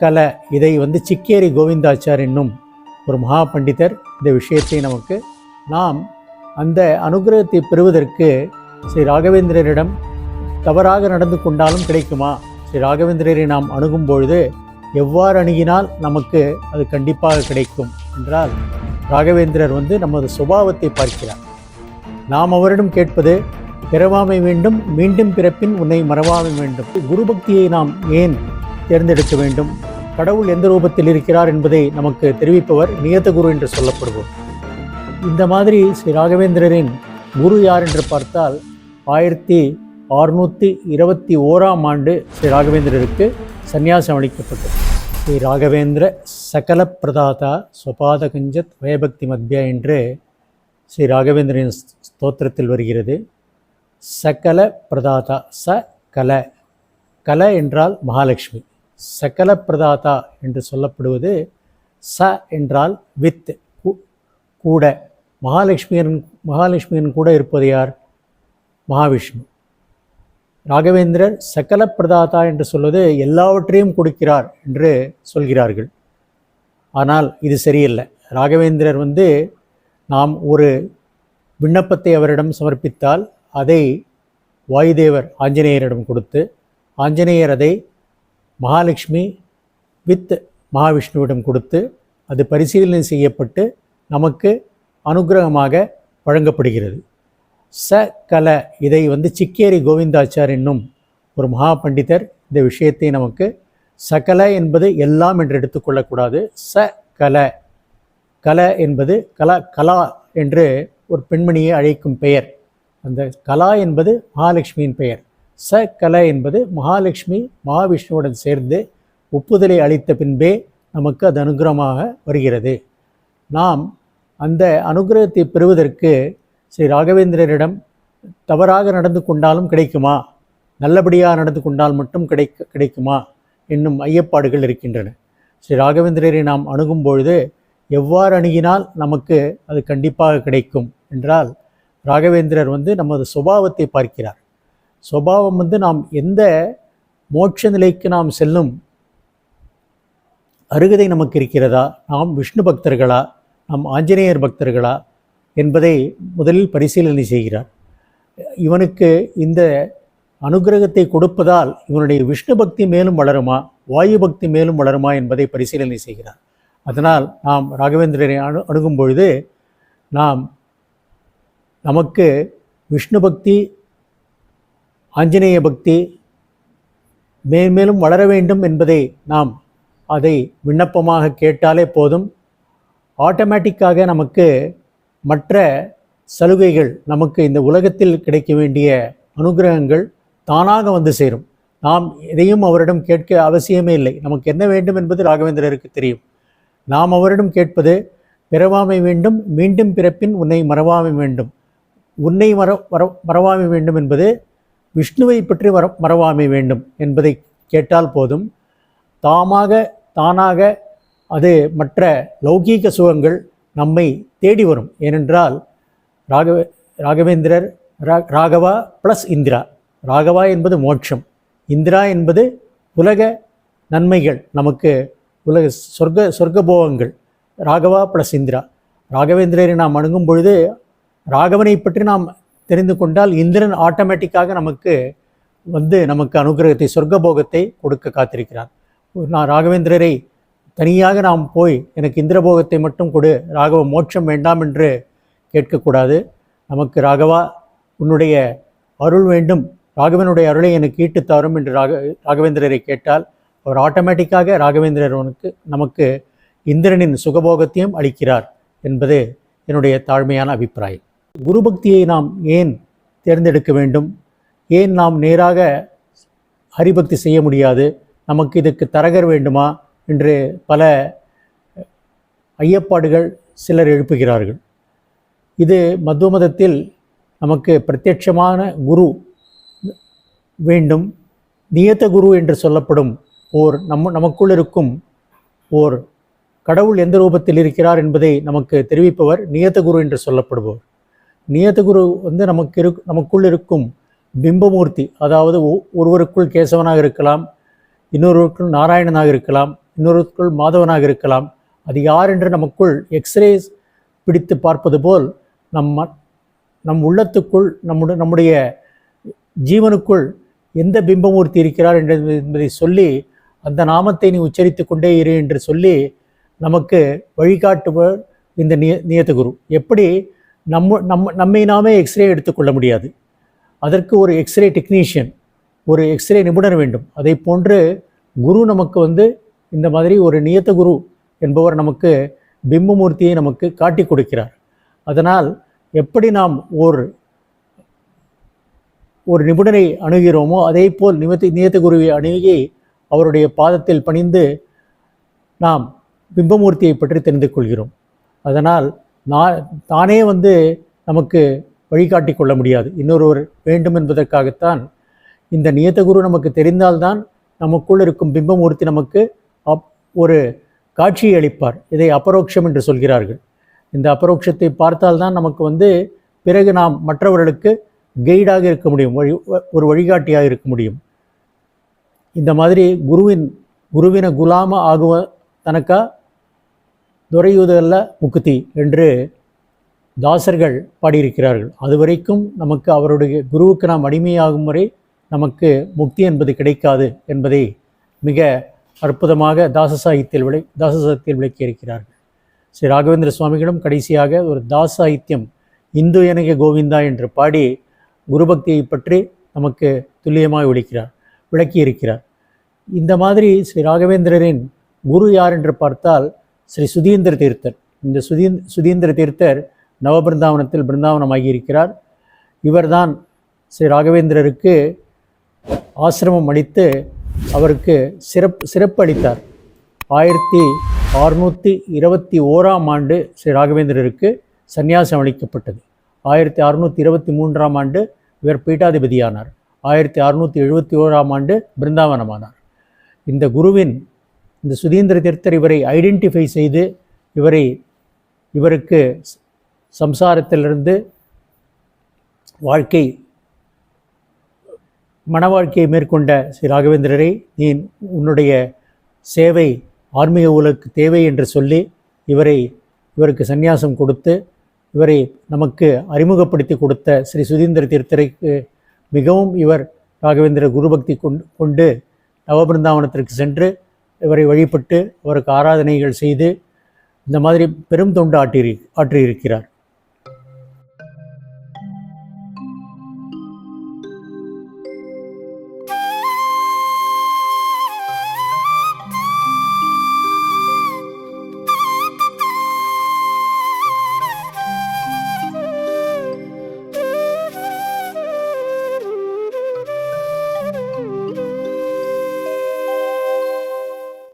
கல இதை சிக்கேரி கோவிந்தாச்சார் என்னும் ஒரு மகா பண்டிதர் இந்த விஷயத்தை நமக்கு நாம் அந்த அனுகிரகத்தை பெறுவதற்கு ஸ்ரீ ராகவேந்திரரிடம் தவறாக நடந்து கொண்டாலும் கிடைக்குமா? ஸ்ரீ ராகவேந்திரரை நாம் அணுகும் பொழுது எவ்வாறு அணுகினால் நமக்கு அது கண்டிப்பாக கிடைக்கும் என்றால், ராகவேந்திரர் நமது சுபாவத்தை பார்க்கிறார். நாம் அவரிடம் கேட்பது பிறவாமை வேண்டும், மீண்டும் பிறப்பின் உன்னை மறவாமை வேண்டும். குரு பக்தியை நாம் ஏன் தேர்ந்தெடுக்க வேண்டும்? கடவுள் எந்த ரூபத்தில் இருக்கிறார் என்பதை நமக்கு தெரிவிப்பவர் நியத குரு என்று சொல்லப்படுவோம். இந்த மாதிரி ஸ்ரீ ராகவேந்திரரின் குரு யார் என்று பார்த்தால் 1621ஆம் ஆண்டு ஸ்ரீ ராகவேந்திரருக்கு சந்நியாசம் அளிக்கப்பட்டது. ஸ்ரீ ராகவேந்திர சகல பிரதாதா ஸ்வபாத கஞ்சத் வயபக்தி மத்யா என்று ஸ்ரீ ராகவேந்திரன் ஸ்தோத்திரத்தில் வருகிறது. சகல பிரதாதா, கல கல என்றால் மகாலட்சுமி. சகல பிரதாதா என்று சொல்லப்படுவது என்றால் வித், கூட. மகாலட்சுமியின் கூட இருப்பது யார்? மகாவிஷ்ணு. ராகவேந்திரர் சகல பிரதாதா என்று சொல்வது எல்லாவற்றையும் கொடுக்கிறார் என்று சொல்கிறார்கள். ஆனால் இது சரியில்லை. ராகவேந்திரர் நாம் ஒரு விண்ணப்பத்தை அவரிடம் சமர்ப்பித்தால் அதை வாயுதேவர் ஆஞ்சநேயரிடம் கொடுத்து, ஆஞ்சநேயர் அதை மகாலட்சுமி வித் மகாவிஷ்ணுவிடம் கொடுத்து, அது பரிசீலனை செய்யப்பட்டு நமக்கு அனுகிரகமாக வழங்கப்படுகிறது. கல இதை சிக்கேரி கோவிந்தாச்சார் என்னும் ஒரு மகா பண்டிதர் இந்த விஷயத்தை நமக்கு, சகல என்பது எல்லாம் என்று எடுத்துக்கொள்ளக்கூடாது. கல கல என்பது கலா என்று ஒரு பெண்மணியை அழைக்கும் பெயர். அந்த கலா என்பது மகாலட்சுமியின் பெயர். கல என்பது மகாலட்சுமி மகாவிஷ்ணுவுடன் சேர்ந்து ஒப்புதலை அளித்த பின்பே நமக்கு அது அனுகிரகமாக வருகிறது. நாம் அந்த அனுகிரகத்தை பெறுவதற்கு ஸ்ரீ ராகவேந்திரரிடம் தவறாக நடந்து கொண்டாலும் கிடைக்குமா, நல்லபடியாக நடந்து கொண்டால் மட்டும் கிடைக்குமா என்னும் ஐயப்பாடுகள் இருக்கின்றன. ஸ்ரீ ராகவேந்திரரை நாம் அணுகும் பொழுது எவ்வாறு அணுகினால் நமக்கு அது கண்டிப்பாக கிடைக்கும் என்றால், ராகவேந்திரர் நமது சுபாவத்தை பார்க்கிறார். சுபாவம் நாம் எந்த மோட்ச நிலைக்கு நாம் செல்லும் அருகதை நமக்கு இருக்கிறதா, நாம் விஷ்ணு பக்தர்களா, நாம் ஆஞ்சநேயர் பக்தர்களா என்பதை முதலில் பரிசீலனை செய்கிறார். இவனுக்கு இந்த அனுகிரகத்தை கொடுப்பதால் இவனுடைய விஷ்ணு பக்தி மேலும் வளருமா, வாயு பக்தி மேலும் வளருமா என்பதை பரிசீலனை செய்கிறார். அதனால் நாம் ராகவேந்திரரை அணுகும் பொழுது நமக்கு விஷ்ணு பக்தி, ஆஞ்சநேய பக்தி மேன்மேலும் வளர வேண்டும் என்பதை நாம் அதை விண்ணப்பமாக கேட்டாலே போதும். ஆட்டோமேட்டிக்காக நமக்கு மற்ற சலுகைகள், நமக்கு இந்த உலகத்தில் கிடைக்க வேண்டிய அனுகிரகங்கள் தானாக சேரும். நாம் எதையும் அவரிடம் கேட்க அவசியமே இல்லை. நமக்கு என்ன வேண்டும் என்பது ராகவேந்திரருக்கு தெரியும். நாம் அவரிடம் கேட்பது பிறவாமை வேண்டும், மீண்டும் பிறப்பின் உன்னை மறவாமை வேண்டும். உன்னை மறவாமை வேண்டும் என்பது விஷ்ணுவை பற்றி மறவாமை வேண்டும் என்பதை கேட்டால் போதும். தானாக அது மற்ற லௌகீக சுகங்கள் நம்மை தேடி வரும். ஏனென்றால் ராகவேந்திரர் ராகவா ப்ளஸ் இந்திரா. ராகவா என்பது மோட்சம், இந்திரா என்பது உலக நன்மைகள், நமக்கு உலக சொர்க்கபோகங்கள். ராகவா ப்ளஸ் இந்திரா. ராகவேந்திரரை நாம் அணுகும் பொழுது ராகவனை பற்றி நாம் தெரிந்து கொண்டால் இந்திரன் ஆட்டோமேட்டிக்காக நமக்கு நமக்கு அனுகிரகத்தை, சொர்க்கபோகத்தை கொடுக்க காத்திருக்கிறார். நான் ராகவேந்திரரை தனியாக நாம் போய் எனக்கு இந்திரபோகத்தை மட்டும் கொடு, ராகவ மோட்சம் வேண்டாம் என்று கேட்கக்கூடாது. நமக்கு ராகவா உன்னுடைய அருள் வேண்டும், ராகவனுடைய அருளை எனக்கு ஈட்டுத்தாரும் என்று ராகவேந்திரரை கேட்டால் அவர் ஆட்டோமேட்டிக்காக ராகவேந்திரர் நமக்கு இந்திரனின் சுகபோகத்தையும் அளிக்கிறார் என்பது என்னுடைய தாழ்மையான அபிப்பிராயம். குரு பக்தியை நாம் ஏன் தேர்ந்தெடுக்க வேண்டும்? ஏன் நாம் நேராக ஹரிபக்தி செய்ய முடியாது? நமக்கு இதுக்கு தரகர் வேண்டுமா என்று பல ஐயப்பாடுகள் சிலர் எழுப்புகிறார்கள். இது மத்வ மதத்தில் நமக்கு பிரத்யட்சமான குரு வேண்டும். நியத குரு என்று சொல்லப்படும் நமக்குள் இருக்கும் ஓர் கடவுள் எந்த ரூபத்தில் இருக்கிறார் என்பதை நமக்கு தெரிவிப்பவர் நியத குரு என்று சொல்லப்படுபவர். நியத குரு நமக்குள் இருக்கும் பிம்பமூர்த்தி, அதாவது ஒருவருக்குள் கேசவனாக இருக்கலாம், இன்னொருவருக்குள் நாராயணனாக இருக்கலாம், இன்னொருவருக்குள் மாதவனாக இருக்கலாம். அது யார் என்று நமக்குள் எக்ஸ்ரேஸ் பிடித்து பார்ப்பது போல் நம் உள்ளத்துக்குள் நம்முடைய ஜீவனுக்குள் எந்த பிம்பமூர்த்தி இருக்கிறார் என்பதை சொல்லி அந்த நாமத்தை நீ உச்சரித்து கொண்டே இரு என்று சொல்லி நமக்கு வழிகாட்டுவர் இந்த நியதகுரு. எப்படி நம்மை நாமே எக்ஸ்ரே எடுத்துக்கொள்ள முடியாது, அதற்கு ஒரு எக்ஸ்ரே டெக்னீஷியன், ஒரு எக்ஸ்ரே நிபுணர் வேண்டும். அதை போன்று குரு நமக்கு இந்த மாதிரி ஒரு நியதகுரு என்பவர் நமக்கு பிம்பமூர்த்தியை நமக்கு காட்டி கொடுக்கிறார். அதனால் எப்படி நாம் ஒரு நிபுணரை அணுகிறோமோ அதே போல் நியதகுருவை அணுகி அவருடைய பாதத்தில் பணிந்து நாம் பிம்பமூர்த்தியை பற்றி தெரிந்து கொள்கிறோம். அதனால் தானே நமக்கு வழிகாட்டி கொள்ள முடியாது, இன்னொருவர் வேண்டும் என்பதற்காகத்தான் இந்த நியதகுரு நமக்கு தெரிந்தால்தான் நமக்குள் இருக்கும் பிம்பமூர்த்தி நமக்கு ஒரு காட்சியை அளிப்பார். இதை அபரோக்ஷம் என்று சொல்கிறார்கள். இந்த அபரோக்ஷத்தை பார்த்தால்தான் நமக்கு பிறகு நாம் மற்றவர்களுக்கு கைடாக இருக்க முடியும், ஒரு வழிகாட்டியாக இருக்க முடியும். இந்த மாதிரி குருவின குலாம ஆகுவ தனக்கா துரையுதல்ல முக்தி என்று தாசர்கள் பாடியிருக்கிறார்கள். அதுவரைக்கும் நமக்கு அவருடைய குருவுக்கு நாம் அடிமையாகும் வரை நமக்கு முக்தி என்பது கிடைக்காது என்பதை மிக அற்புதமாக தாச சாகித்யத்தில் விளக்கியிருக்கிறார்கள். ஸ்ரீ ராகவேந்திர சுவாமிகளும் கடைசியாக ஒரு தாச சாகித்யம் இந்து எனக கோவிந்தா என்று பாடி குருபக்தியை பற்றி நமக்கு துல்லியமாக விளக்கியிருக்கிறார். இந்த மாதிரி ஸ்ரீ ராகவேந்திரரின் குரு யார் என்று பார்த்தால் ஸ்ரீ சுதீந்திர தீர்த்தர். இந்த சுதீந்திர தீர்த்தர் நவபிருந்தாவனத்தில் பிருந்தாவனமாகியிருக்கிறார். இவர்தான் ஸ்ரீ ராகவேந்திரருக்கு ஆசிரமம் அளித்து அவருக்கு சிறப்பு அளித்தார். 1621ஆம் ஆண்டு ஸ்ரீ ராகவேந்திரருக்கு சந்நியாசம் அளிக்கப்பட்டது. 1623ஆம் ஆண்டு இவர் பீட்டாதிபதியானார். 1671ஆம் ஆண்டு பிருந்தாவனமானார். இந்த சுதீந்திர தீர்த்தர் இவரை ஐடென்டிஃபை செய்து இவருக்கு சம்சாரத்திலிருந்து மன வாழ்க்கையை மேற்கொண்ட ஸ்ரீ ராகவேந்திரரை, நீ உன்னுடைய சேவை ஆன்மீக உலகுக்கு தேவை என்று சொல்லி இவருக்கு சந்நியாசம் கொடுத்து இவரை நமக்கு அறிமுகப்படுத்தி கொடுத்த ஸ்ரீ சுதீந்திர தீர்த்தருக்கு மிகவும் இவர் ராகவேந்திர குருபக்தி கொண்டு நவபிருந்தாவனத்திற்கு சென்று இவரை வழிபட்டு அவருக்கு ஆராதனைகள் செய்து இந்த மாதிரி பெரும் தொண்டு ஆற்றியிருக்கிறார்.